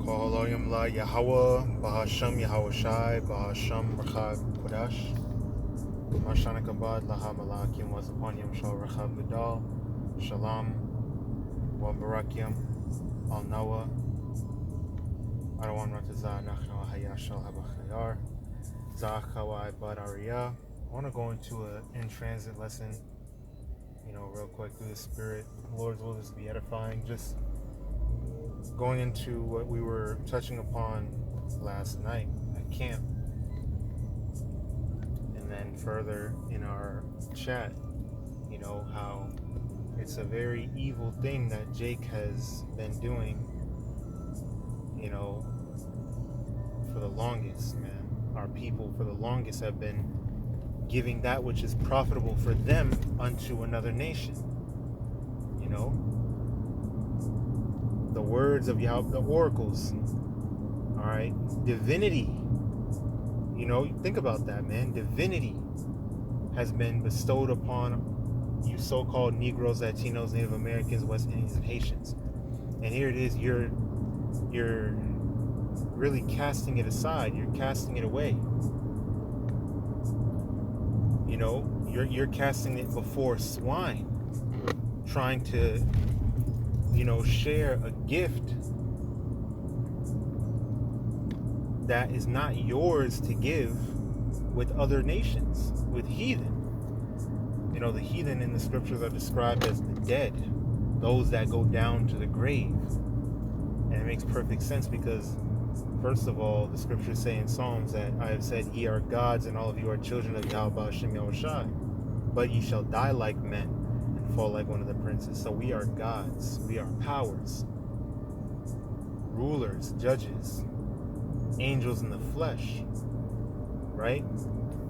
HALALYAM la YAHAWAH, BAHASHAM YAHAWASHI, BAHASHAM QADASH, MASHAYACH laha malakim was upon yam shal rachab gadal, shalom, wa barakyam, al nawa, arawan ratazah nachna hayah shal habachayar, zahawai bad ariyah. I want to go into an in-transit lesson, real quick through the Spirit. The Lord's will is to be edifying. Just going into what we were touching upon last night at camp, and then further in our chat, how it's a very evil thing that Jake has been doing, for the longest, man. Our people for the longest have been giving that which is profitable for them unto another nation. The words of Yahweh, the oracles, all right, divinity. Think about that, man. Divinity has been bestowed upon you so-called Negroes, Latinos, Native Americans, West Indians, and Haitians. And here it is, you're really casting it aside. You're casting it away. You're casting it before swine, trying to, share a gift that is not yours to give with other nations, with heathen. The heathen in the scriptures are described as the dead, those that go down to the grave. And it makes perfect sense because, first of all, the scriptures say in Psalms that I have said, ye are gods and all of you are children of YAHAWASHI, but ye shall die like men and fall like one of the princes. So we are gods, we are powers, rulers, judges, angels in the flesh, right?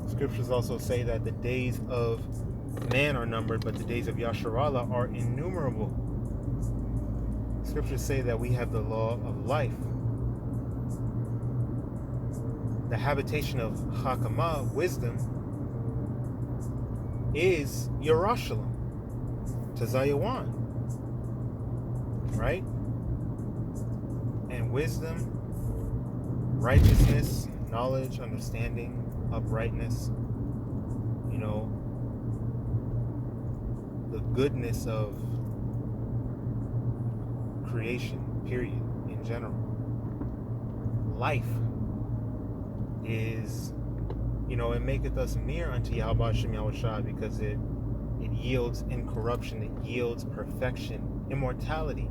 Scriptures also say that the days of man are numbered, but the days of Yasharallah are innumerable. Scriptures say that we have the law of life. The habitation of Hakama, wisdom, is Yerushalayim, Tazayawan, right? And wisdom, righteousness, knowledge, understanding, uprightness, the goodness of creation, period, in general. Life is, it maketh us near unto YAHAWASHI because it yields incorruption, it yields perfection, immortality.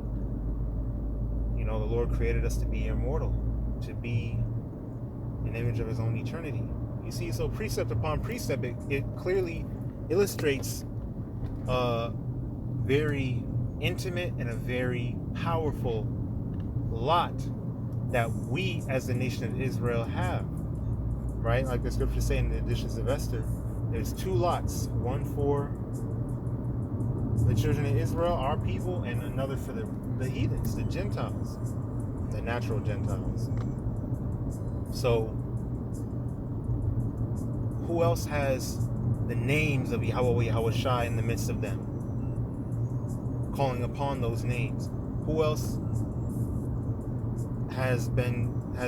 The Lord created us to be immortal, to be an image of His own eternity. You see, so precept upon precept, it clearly illustrates a very intimate and a very powerful lot that we as the nation of Israel have, right? Like the scriptures say in the editions of Esther, there's two lots, one for the children of Israel, our people, and another for the heathens, the Gentiles, the natural Gentiles. So who else has the names of YAHAWAH, YAHAWASHI in the midst of them, calling upon those names? Who else has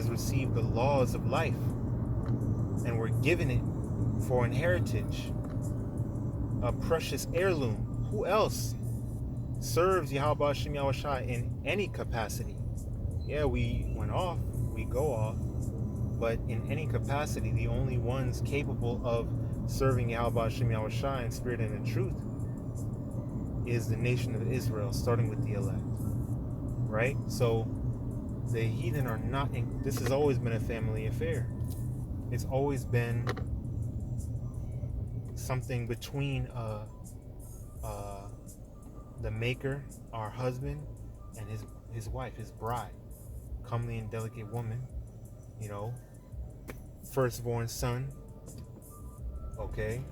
received the laws of life and were given it for an heritage, a precious heirloom? Who else serves YAHAWASHI in any capacity? Yeah, we went off, we go off, but in any capacity, the only ones capable of serving YAHAWASHI in spirit and in truth is the nation of Israel, starting with the elect, right? So the heathen are not this has always been a family affair. It's always been something between the maker, our husband, and his wife, his bride, comely and delicate woman, firstborn son, okay?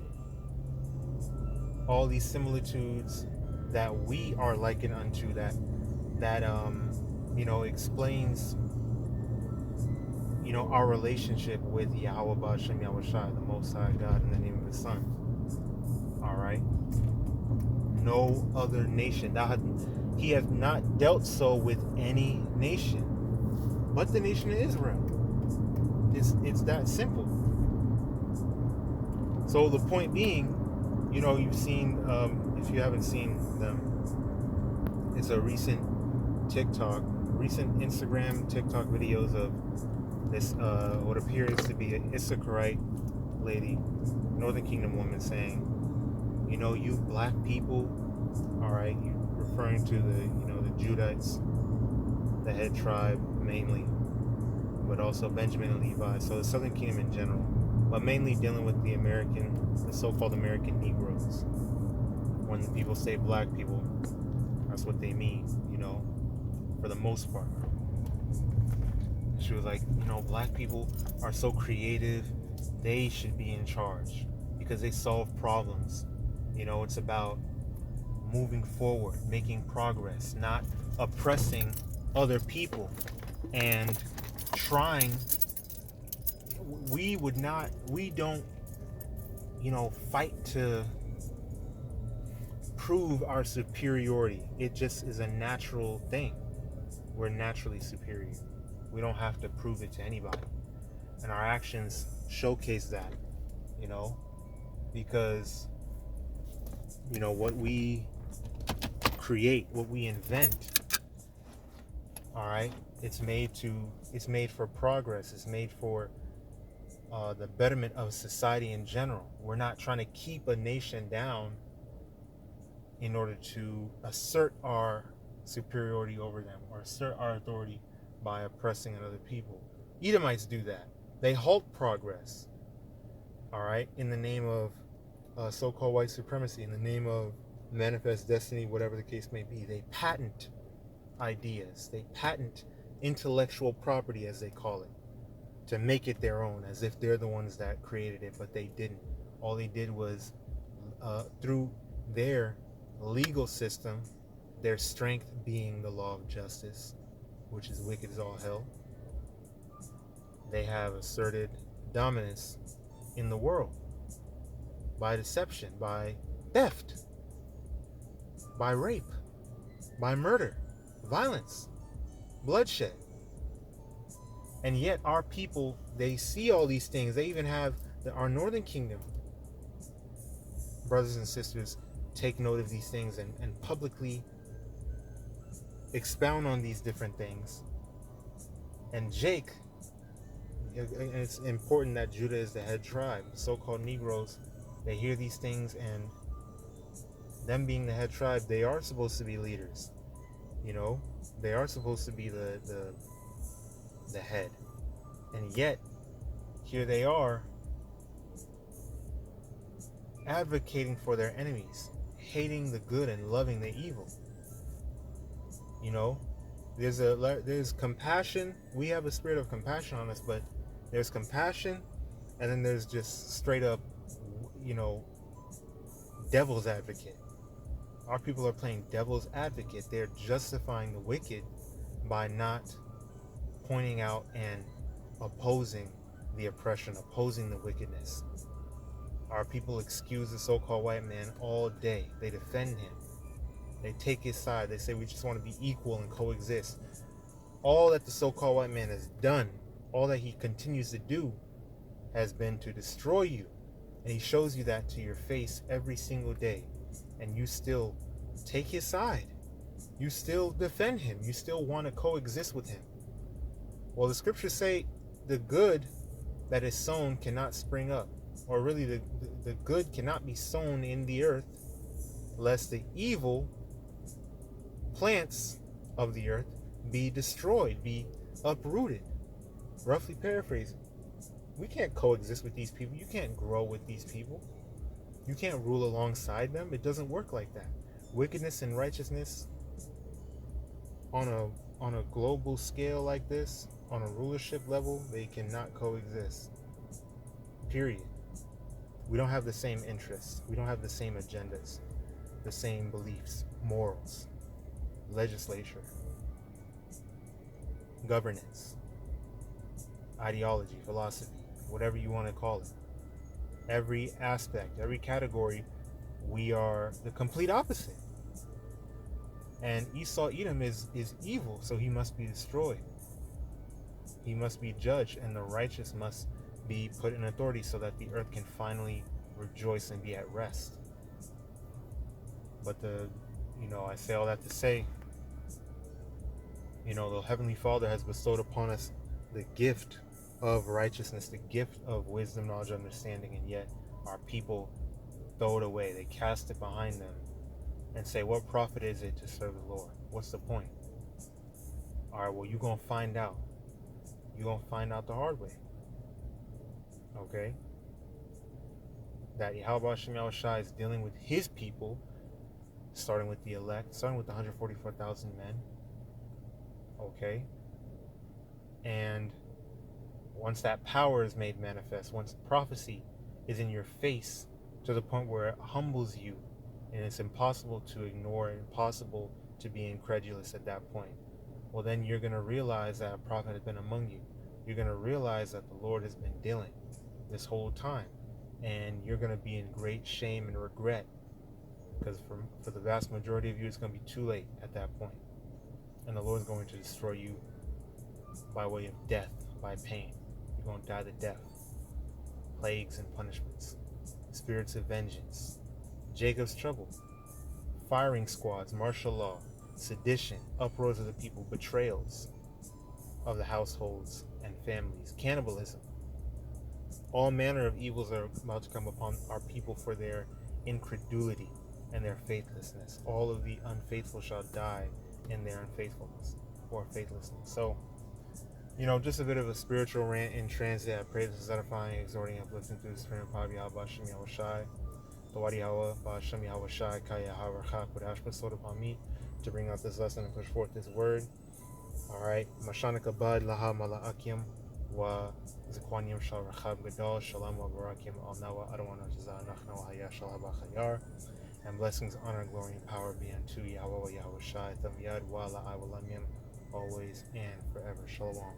All these similitudes that we are likened unto, that explains, our relationship with YAHAWASHI, the Most High God, in the name of His Son. All right. No other nation. He hath not dealt so with any nation. but the nation of Israel. It's that simple. So the point being, you've seen, if you haven't seen them, it's a recent Instagram, TikTok videos of this, what appears to be an Issacharite lady, Northern Kingdom woman, saying, you black people, all right, you referring to the Judites, the head tribe mainly, but also Benjamin and Levi, so the Southern Kingdom in general, but mainly dealing with the so-called American Negroes. When the people say black people, that's what they mean, for the most part. She was like, black people are so creative, they should be in charge because they solve problems. It's about moving forward, making progress, not oppressing other people and trying. We don't, fight to prove our superiority. It just is a natural thing. We're naturally superior. We don't have to prove it to anybody. And our actions showcase that, because, what we create, what we invent, all right, it's made for progress. It's made for the betterment of society in general. We're not trying to keep a nation down in order to assert our superiority over them or assert our authority by oppressing other people. Edomites do that. They halt progress, all right, in the name of so-called white supremacy, in the name of manifest destiny, whatever the case may be. They patent ideas. They patent intellectual property, as they call it, to make it their own, as if they're the ones that created it, but they didn't. All they did was, through their legal system, their strength being the law of justice, which is wicked as all hell, they have asserted dominance in the world by deception, by theft, by rape, by murder, violence, bloodshed. And yet our people, they see all these things. They even have our Northern Kingdom brothers and sisters take note of these things and publicly expound on these different things. And Jake, and it's important that Judah is the head tribe. The so-called Negroes, they hear these things, and them being the head tribe, they are supposed to be leaders. They are supposed to be the head. And yet, here they are advocating for their enemies, hating the good and loving the evil. There's compassion. We have a spirit of compassion on us, but there's compassion, and then there's just straight up, devil's advocate. Our people are playing devil's advocate. They're justifying the wicked by not pointing out and opposing the oppression, opposing the wickedness. Our people excuse the so-called white man all day. They defend him. They take his side. They say we just want to be equal and coexist. All that the so-called white man has done, all that he continues to do, has been to destroy you. And he shows you that to your face every single day. And you still take his side. You still defend him. You still want to coexist with him. Well, the scriptures say the good that is sown cannot spring up. Or really, the good cannot be sown in the earth, lest the evil plants of the earth be destroyed, be uprooted. Roughly paraphrasing. We can't coexist with these people. You can't grow with these people. You can't rule alongside them. It doesn't work like that. Wickedness and righteousness on a global scale like this, on a rulership level, they cannot coexist. Period. We don't have the same interests. We don't have the same agendas, the same beliefs, morals, legislature, governance, ideology, philosophy, whatever you want to call it. Every aspect, every category, we are the complete opposite. And Esau Edom is evil, so he must be destroyed. He must be judged, and the righteous must be put in authority so that the earth can finally rejoice and be at rest. But I say all that to say, the Heavenly Father has bestowed upon us the gift of righteousness, the gift of wisdom, knowledge, understanding, and yet our people throw it away. They cast it behind them and say, what profit is it to serve the Lord? What's the point? All right, well, you're going to find out. You're going to find out the hard way. Okay? That YAHAWASHI is dealing with his people, starting with the elect, starting with the 144,000 men. Okay? And once that power is made manifest, once prophecy is in your face to the point where it humbles you, and it's impossible to ignore, impossible to be incredulous at that point, well, then you're going to realize that a prophet has been among you. You're going to realize that the Lord has been dealing this whole time, and you're going to be in great shame and regret, because for the vast majority of you, it's going to be too late at that point, and the Lord's going to destroy you by way of death, by pain. You're going to die the death, plagues and punishments, spirits of vengeance, Jacob's trouble, firing squads, martial law, sedition, uproars of the people, betrayals of the households and families, cannibalism. All manner of evils are about to come upon our people for their incredulity and their faithlessness. All of the unfaithful shall die in their unfaithfulness or faithlessness. So, just a bit of a spiritual rant in transit. I pray this is edifying, exhorting, uplifting through the spirit of BAHASHAM YAHAWASHI. The YAHAWAH, BAHASHAM YAHAWASHI, RAWCHAA, QADASH bestowed upon me to bring out this lesson and push forth this word. Alright. Mashanak abad laha mala'akim wa zikwanyam shal rachab gadol shalom wa barakim al nawa adawana jazah nachna wa hayah shal habachayar. And blessings, honor, glory, and power be unto YAHAWAH, YAHAWASHI, Thamyad, wa la'ai wa lamyam, always and forever. Shalom.